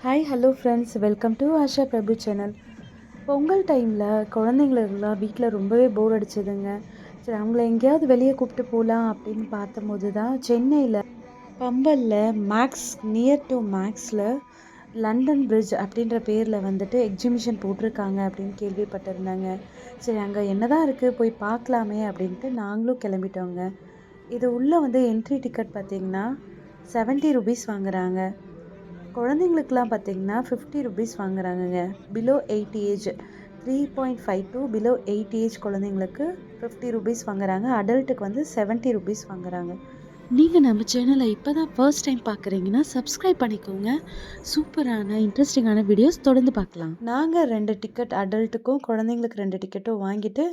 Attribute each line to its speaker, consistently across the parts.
Speaker 1: Hi hello friends, welcome to Asha Prabhu channel. Pongal டைமில் குழந்தைங்களெல்லாம் வீட்டில் ரொம்பவே போர் அடிச்சதுங்க. சரி, அவங்கள எங்கேயாவது வெளியே கூப்பிட்டு போகலாம் அப்படின்னு பார்த்தபோது தான் சென்னையில் பம்பலில் மேக்ஸ் நியர் டு மேக்ஸில் லண்டன் பிரிட்ஜ் அப்படின்ற பேரில் வந்துட்டு எக்ஸிபிஷன் போட்டிருக்காங்க அப்படின்னு கேள்விப்பட்டிருந்தாங்க. சரி, அங்கே என்னதான் இருக்குது போய் பார்க்கலாமே அப்படின்ட்டு நாங்களும் கிளம்பிட்டோங்க. இது உள்ளே வந்து என்ட்ரி டிக்கெட் பார்த்திங்கன்னா 70 ருபீஸ் வாங்குறாங்க. குழந்தைங்களுக்குலாம் பார்த்தீங்கன்னா 50 ருபீஸ் வாங்குறாங்கங்க. Below 8 age 3.5 to below 8 age குழந்தைங்களுக்கு 50 ருபீஸ் வாங்குறாங்க. அடல்ட்டுக்கு வந்து 70 ருபீஸ் வாங்குறாங்க. நீங்கள் நம்ம சேனலை இப்போ தான் ஃபர்ஸ்ட் டைம் பார்க்குறீங்கன்னா சப்ஸ்கிரைப் பண்ணிக்கோங்க. சூப்பரான இன்ட்ரெஸ்டிங்கான வீடியோஸ் தொடர்ந்து பார்க்கலாம். நாங்கள் 2 டிக்கெட் அடல்ட்டுக்கும் குழந்தைங்களுக்கு 2 டிக்கெட்டும் வாங்கிட்டு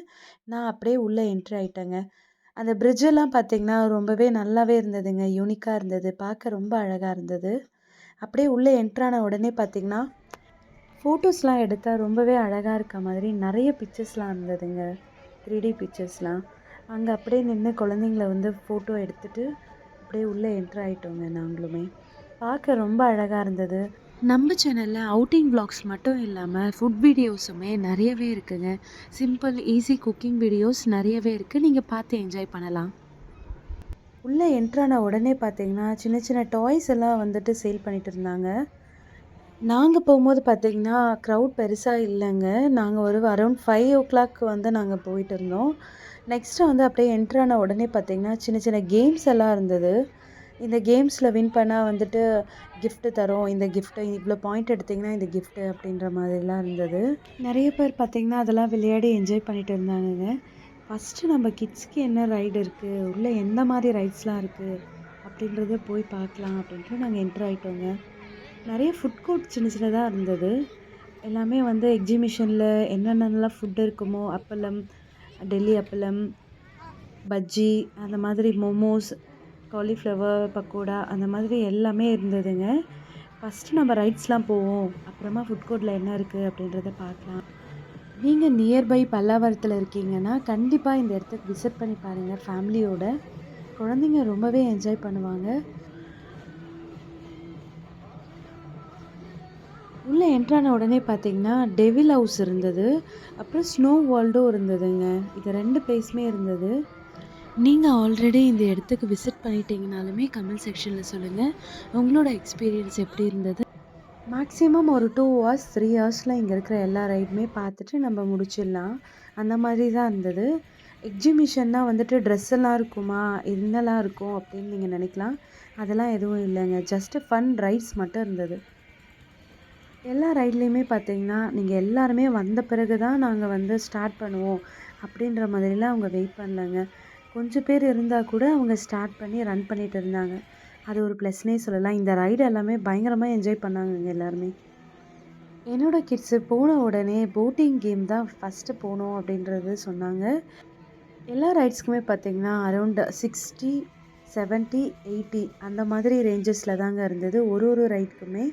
Speaker 1: நான் அப்படியே உள்ளே என்ட்ரி ஆகிட்டேங்க. அந்த பிரிட்ஜெல்லாம் பார்த்தீங்கன்னா ரொம்பவே நல்லாவே இருந்ததுங்க. யூனிக்காக இருந்தது, பார்க்க ரொம்ப அழகாக இருந்தது. அப்படியே உள்ளே என்ட்ரான உடனே பார்த்திங்கன்னா ஃபோட்டோஸ்லாம் எடுத்தால் ரொம்பவே அழகாக இருக்க மாதிரி நிறைய பிக்சர்ஸ்லாம் இருந்ததுங்க. 3D பிக்சர்ஸ்லாம். அங்கே அப்படியே நின்று குழந்தைங்கள வந்து ஃபோட்டோ எடுத்துகிட்டு அப்படியே உள்ளே என்ட்ரு ஆகிட்டோங்க. நாங்களுமே பார்க்க ரொம்ப அழகாக இருந்தது. நம்ம சேனலில் அவுட்டிங் விளாக்ஸ் மட்டும் இல்லாமல் ஃபுட் வீடியோஸுமே நிறையவே இருக்குதுங்க. சிம்பிள் ஈஸி குக்கிங் வீடியோஸ் நிறையவே இருக்குது. நீங்கள் பார்த்து என்ஜாய் பண்ணலாம். உள்ளே என்ட்ரான உடனே பார்த்தீங்கன்னா சின்ன சின்ன டாய்ஸ் எல்லாம் வந்துட்டு சேல் பண்ணிட்டு இருந்தாங்க. நாங்கள் போகும்போது பார்த்தீங்கன்னா க்ரௌட் பெருசாக இல்லைங்க. நாங்கள் ஒரு அரௌண்ட் 5 o'clock வந்து நாங்கள் போயிட்டு இருந்தோம். நெக்ஸ்ட்டு வந்து அப்படியே என்ட்ரான உடனே பார்த்தீங்கன்னா சின்ன சின்ன கேம்ஸ் எல்லாம் இருந்தது. இந்த கேம்ஸில் வின் பண்ணால் வந்துட்டு கிஃப்ட்டு தரோம். இந்த கிஃப்ட்டு இவ்வளோ பாயிண்ட் எடுத்திங்கன்னா இந்த கிஃப்ட்டு அப்படின்ற மாதிரிலாம் இருந்தது. நிறைய பேர் பார்த்திங்கன்னா அதெல்லாம் விளையாடி என்ஜாய் பண்ணிட்டு இருந்தாங்கங்க. ஃபஸ்ட்டு நம்ம கிட்ஸ்க்கு என்ன ரைடு இருக்குது, உள்ளே எந்த மாதிரி ரைட்ஸ்லாம் இருக்குது அப்படின்றத போய் பார்க்கலாம் அப்படின்ட்டு நாங்கள் என்ட்ரு ஆகிட்டோங்க. நிறைய ஃபுட் கோர்ட் சின்ன சின்னதாக இருந்தது. எல்லாமே வந்து எக்ஸிபிஷனில் என்னென்னலாம் ஃபுட் இருக்குமோ, அப்பளம், டெல்லி அப்பளம், பஜ்ஜி, அந்த மாதிரி மோமோஸ், காலிஃப்ளவர் பக்கோடா, அந்த மாதிரி எல்லாமே இருந்ததுங்க. ஃபஸ்ட்டு நம்ம ரைட்ஸ்லாம் போவோம், அப்புறமா ஃபுட் கோர்ட்டில் என்ன இருக்குது அப்படின்றத பார்க்கலாம். நீங்கள் நியர்பை பல்லாவரத்தில் இருக்கீங்கன்னா கண்டிப்பாக இந்த இடத்துக்கு விசிட் பண்ணி பாருங்கள். ஃபேமிலியோட குழந்தைங்க ரொம்பவே என்ஜாய் பண்ணுவாங்க. உள்ளே என்ட்ரான உடனே பார்த்தீங்கன்னா டெவில் ஹவுஸ் இருந்தது, அப்புறம் ஸ்னோ வேர்ல்டும் இருந்ததுங்க. இது 2 பிளேஸுமே இருந்தது. நீங்கள் ஆல்ரெடி இந்த இடத்துக்கு விசிட் பண்ணிட்டீங்கனாலுமே கமெண்ட் செக்ஷனில் சொல்லுங்கள் உங்களோட எக்ஸ்பீரியன்ஸ் எப்படி இருந்தது. மேக்ஸிமம் ஒரு 2 hours 3 ஹவர்ஸில் இங்கே இருக்கிற எல்லா ரைடுமே பார்த்துட்டு நம்ம முடிச்சிடலாம். அந்த மாதிரி தான் இருந்தது. எக்ஸிபிஷன்னா வந்துட்டு ட்ரெஸ் எல்லாம் இருக்குமா, என்னெல்லாம் இருக்கும் அப்படின்னு நீங்கள் நினைக்கலாம். அதெல்லாம் எதுவும் இல்லைங்க. ஜஸ்ட்டு ஃபன் ரைட்ஸ் மட்டும் இருந்தது. எல்லா ரைட்லேயுமே பார்த்தீங்கன்னா நீங்கள் எல்லாருமே வந்த பிறகு தான் நாங்கள் வந்து ஸ்டார்ட் பண்ணுவோம் அப்படின்ற மாதிரிலாம் அவங்க வெயிட் பண்ணலங்க. கொஞ்சம் பேர் இருந்தால் கூட அவங்க ஸ்டார்ட் பண்ணி ரன் பண்ணிகிட்டு இருந்தாங்க. அது ஒரு ப்ளஸ்னே சொல்லலாம். இந்த ரைடு எல்லாமே பயங்கரமாக என்ஜாய் பண்ணாங்கங்க எல்லாருமே. என்னோடய கிட்ஸு போன உடனே போட்டிங் கேம் தான் ஃபஸ்ட்டு போகணும் அப்படின்றது சொன்னாங்க. எல்லா ரைட்ஸ்க்குமே பார்த்திங்கன்னா அரௌண்ட் 60, 70, 80 அந்த மாதிரி ரேஞ்சஸில் தாங்க இருந்தது. ஒரு ரைடுக்குமே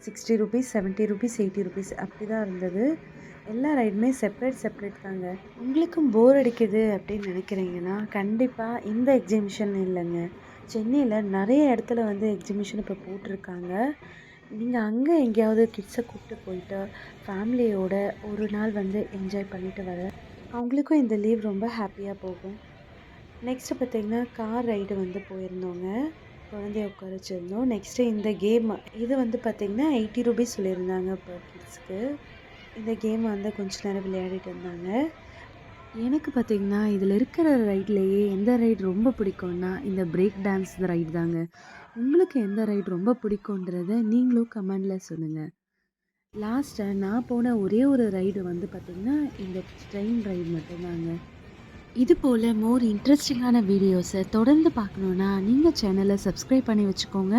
Speaker 1: 60 ருபீஸ், 70 ருபீஸ், 80 ருபீஸ் அப்படி தான் இருந்தது. எல்லா ரைடுமே செப்ரேட் தாங்க. உங்களுக்கும் போர் அடிக்குது அப்படின்னு நினைக்கிறீங்கன்னா கண்டிப்பாக இந்த எக்ஸிபிஷன் இல்லைங்க. சென்னையில் நிறைய இடத்துல வந்து எக்ஸிபிஷன் இப்போ போட்டிருக்காங்க. நீங்கள் அங்கே எங்கேயாவது கிட்ஸை கூப்பிட்டு போயிட்டு ஃபேமிலியோட ஒரு நாள் வந்து என்ஜாய் பண்ணிவிட்டு வர அவங்களுக்கும் இந்த லீவ் ரொம்ப ஹாப்பியாக போகும். நெக்ஸ்ட்டு பார்த்திங்கன்னா கார் ரைடு வந்து போயிருந்தோங்க. குழந்தைய உட்கார வச்சுருந்தோம். நெக்ஸ்ட்டு இந்த கேம் இது வந்து பார்த்திங்கன்னா 80 ருபீஸ் சொல்லியிருந்தாங்க பர் கிட்ஸ்க்கு. இந்த கேம் வந்து கொஞ்ச நேரம் விளையாடிட்டு இருந்தாங்க. எனக்கு பார்த்திங்கன்னா இதில் இருக்கிற ரைட்லேயே எந்த ரைடு ரொம்ப பிடிக்கும்னா இந்த பிரேக் டான்ஸ் ரைடு தாங்க. உங்களுக்கு எந்த ரைடு ரொம்ப பிடிக்குன்றத நீங்களும் கமெண்டில் சொல்லுங்கள். லாஸ்ட்டாக நான் போன ஒரே ஒரு ரைடு வந்து பார்த்திங்கன்னா இந்த ட்ரெயின் ரைடு மட்டும்தாங்க. இது போல் மோர் இன்ட்ரெஸ்டிங்கான வீடியோஸை தொடர்ந்து பார்க்கணுன்னா நீங்கள் சேனலை சப்ஸ்கிரைப் பண்ணி வச்சுக்கோங்க.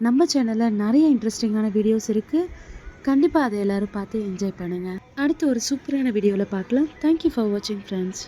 Speaker 1: நம்ம சேனலில் நிறைய இன்ட்ரெஸ்டிங்கான வீடியோஸ் இருக்குது. கண்டிப்பாக அதை எல்லோரும் பார்த்து என்ஜாய் பண்ணுங்கள். அடுத்து ஒரு சூப்பரான வீடியோவில் பார்க்கலாம். தேங்க்யூ ஃபார் வாட்சிங் ஃப்ரெண்ட்ஸ்.